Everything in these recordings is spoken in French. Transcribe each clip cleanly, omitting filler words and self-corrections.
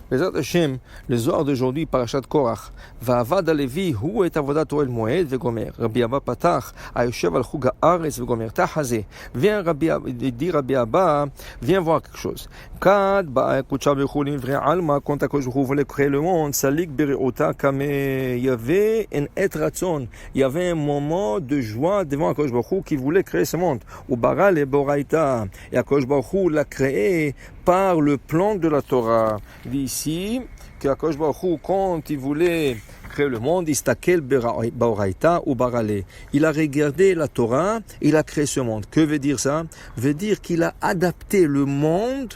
Bezrat Hashem, le Zohar d'aujourd'hui, Parashat Korach, Va'avad Alevi, hu et avodat Ohel Moed vegomer. Rabbi Abba patach, ayoshev al chug haaretz vegomer. Tahazé. Viens dit Rabbi Abba, viens voir quelque chose. Kad ba'a kutsha bechulin vre alma, quand Akadosh Baruch Hu voulait créer le monde, salik bereota kame. Il y avait un et ratzon, il y avait un moment de joie devant Akadosh Baruch Hu qui voulait créer ce monde. Ou bara le boraita. Et Akadosh Baruch Hu l'a créé par le plan de la Torah. D'ici, qu'Akadosh Baruch Hu, quand il voulait créer le monde, istakel boraita ou barale. Il a regardé la Torah, il a créé ce monde. Que veut dire ça? Veut dire qu'il a adapté le monde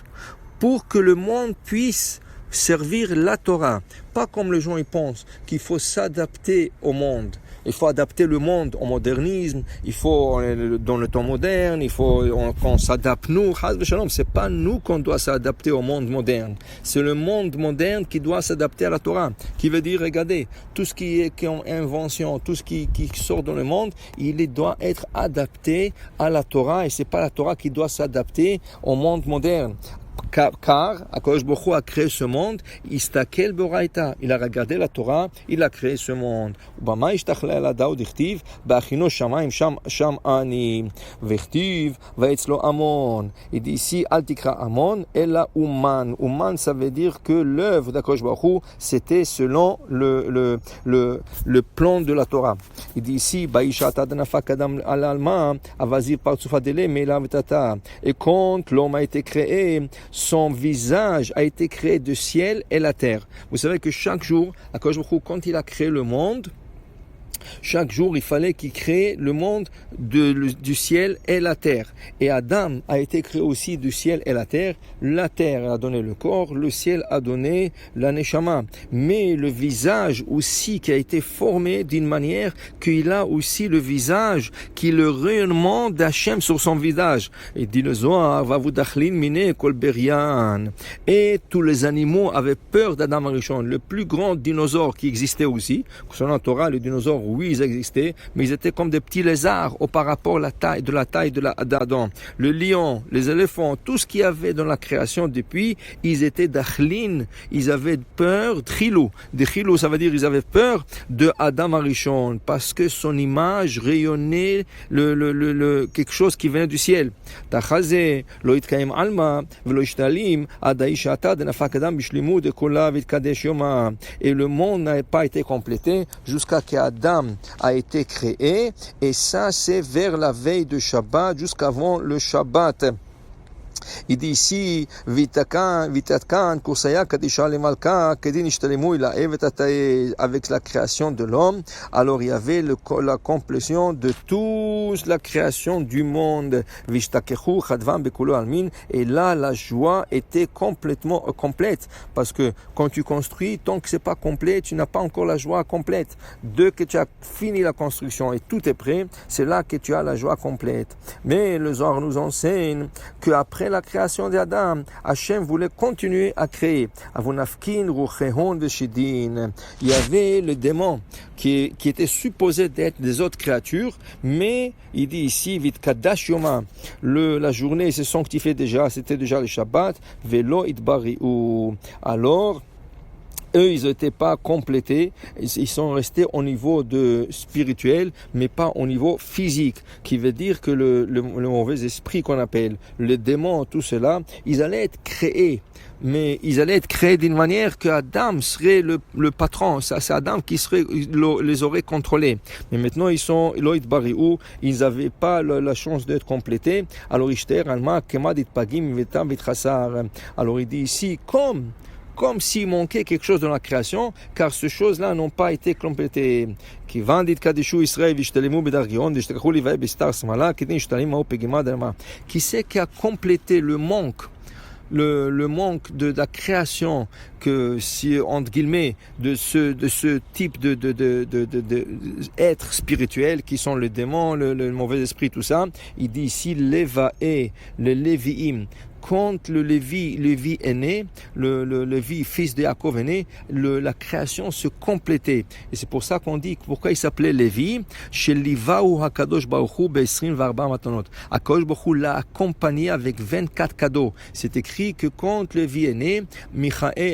pour que le monde puisse servir la Torah. Pas comme les gens y pensent, qu'il faut s'adapter au monde. Il faut adapter le monde au modernisme, il faut, dans le temps moderne, il faut qu'on s'adapte nous. C'est pas nous qu'on doit s'adapter au monde moderne. C'est le monde moderne qui doit s'adapter à la Torah. Qui veut dire, regardez, tout ce qui est invention, tout ce qui sort dans le monde, il doit être adapté à la Torah et c'est pas la Torah qui doit s'adapter au monde moderne. Car Akadosh Baruch Hu a créé ce monde, istakel boraita, il a regardé la Torah, il a créé ce monde. Ubama ishtachla la daud ichtiv, ba'achino shamayim sham ani, vechtiv, vaetzlo amon. Il dit ici, al tikra amon, ella uman. Uman, ça veut dire que l'œuvre d'Akadosh Baruch Hu, c'était selon le plan de la Torah. Il dit ici, ba'ishata danafak adam al alma, avazir partsufa dele, mela vetata. Et quand l'homme a été créé, son visage a été créé du ciel et la terre. Vous savez que chaque jour, Akadosh Baruch Hu, quand il a créé le monde, chaque jour, il fallait qu'il crée le monde du ciel et la terre. Et Adam a été créé aussi du ciel et la terre. La terre a donné le corps, le ciel a donné la neshama. Mais le visage aussi qui a été formé d'une manière qu'il a aussi le visage, qui est le rayonnement d'Hachem sur son visage. Et dit le Zohar, va vous dachlin mine kol berian. Et tous les animaux avaient peur d'Adam Arishon, le plus grand dinosaure qui existait aussi. Selon la Torah, les dinosaures, oui, ils existaient, mais ils étaient comme des petits lézards par rapport à la taille d'Adam. Le lion, les éléphants, tout ce qu'il y avait dans la création depuis, ils étaient d'achlin, ils avaient peur, d'chilou. D'chilou, ça veut dire ils avaient peur de Adam Arishon, parce que son image rayonnait quelque chose qui venait du ciel. Tachazé, lo itkaim alma, velo ishtalim, adaishata denafak adam bishlimu de kola vitkadesh yoma. Et le monde n'a pas été complété jusqu'à qu'Adam a été créé, et ça c'est vers la veille de Shabbat, jusqu'avant le Shabbat. Il dit ici, Vitatkan, Kursaya, Kadisha, Lemalka, Kedin, Ishtalemou, il a avec la création de l'homme. Alors il y avait la complétion de toute la création du monde. Vishtakechu, Chadvan, Bekulo, Almin. Et là, la joie était complètement complète. Parce que quand tu construis, tant que c'est pas complet, tu n'as pas encore la joie complète. Dès que tu as fini la construction et tout est prêt, c'est là que tu as la joie complète. Mais le Zohar nous enseigne qu'après la création d'Adam, Hachem voulait continuer à créer. Avonafkin, Ruchehon, Veshidin. Il y avait le démon qui était supposé d'être des autres créatures, mais il dit ici, Vitkadash Yoma, la journée s'est sanctifiée déjà, c'était déjà le Shabbat, Velo Itbari'u. Alors, eux, ils n'étaient pas complétés, ils sont restés au niveau de spirituel, mais pas au niveau physique, qui veut dire que le mauvais esprit qu'on appelle, le démon, tout cela, ils allaient être créés. Mais ils allaient être créés d'une manière que Adam serait le patron. Ça, c'est Adam qui les aurait contrôlés. Mais maintenant, ils sont Loïd Bariou, ils n'avaient pas la chance d'être complétés. Alors, Ishter, Alma, Kemadit Pagim, Vetam, Vitrassar. Alors, il dit ici, comme s'il manquait quelque chose dans la création, car ces choses-là n'ont pas été complétées. Qui c'est qui a complété le manque? Le manque de la création, que si entre guillemets de ce type de êtres spirituels qui sont le démon, le mauvais esprit, tout ça. Il dit ici Lévaé, le Lévi'im. quand le Lévi est né, le Lévi, fils de Yaakov, est né, la création se complétait. Et c'est pour ça qu'on dit pourquoi il s'appelait Lévi. Chez Livaou Hakadosh Baruch Hu Be'esrim Varba Matanot. Hakadosh Baruch Hu l'a accompagné avec 24 cadeaux. C'est écrit que quand Lévi est né,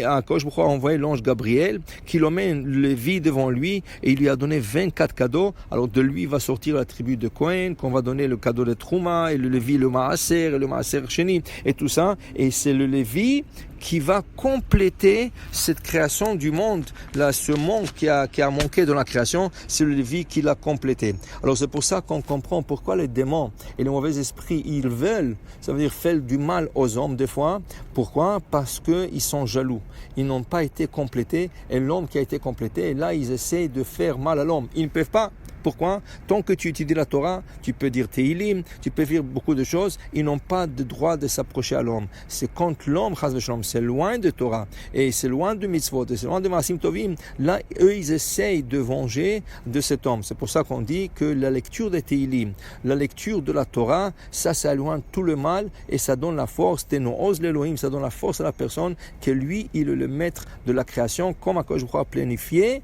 Hakadosh Baruch Hu a envoyé l'ange Gabriel qui l'emmène Lévi devant lui et il lui a donné 24 cadeaux. Alors de lui va sortir la tribu de Cohen, qu'on va donner le cadeau de Trouma, et le Lévi le Maaser, et le Maaser Sheni, et tout ça. Et c'est le Lévi qui va compléter cette création du monde. Là, ce monde qui a manqué dans la création, c'est le Lévi qui l'a complété. Alors c'est pour ça qu'on comprend pourquoi les démons et les mauvais esprits, ils veulent, ça veut dire faire du mal aux hommes des fois. Pourquoi? Parce qu'ils sont jaloux. Ils n'ont pas été complétés et l'homme qui a été complété, et là ils essaient de faire mal à l'homme. Ils ne peuvent pas. Pourquoi? Tant que tu étudies la Torah, tu peux dire Teilim, tu peux faire beaucoup de choses, ils n'ont pas de droit de s'approcher à l'homme. C'est quand l'homme, Chas v'Shalom, c'est loin de Torah, et c'est loin de mitzvot, et c'est loin de Maasim Tovim, là, eux, ils essayent de venger de cet homme. C'est pour ça qu'on dit que la lecture des Teilim, la lecture de la Torah, ça éloigne tout le mal, et ça donne la force, Teno'oz l'Elohim, ça donne la force à la personne, que lui, il est le maître de la création, comme à quoi je crois planifié,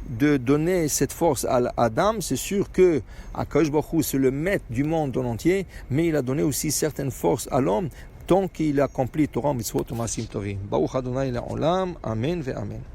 de donner cette force à Adam. C'est sûr que Akadosh Baruch Hu, c'est le maître du monde en entier, mais il a donné aussi certaines forces à l'homme tant qu'il accomplit Torah, Mitzvot, Maasim Tovim. Baruch Adonai Le'olam, Amen ve Amen.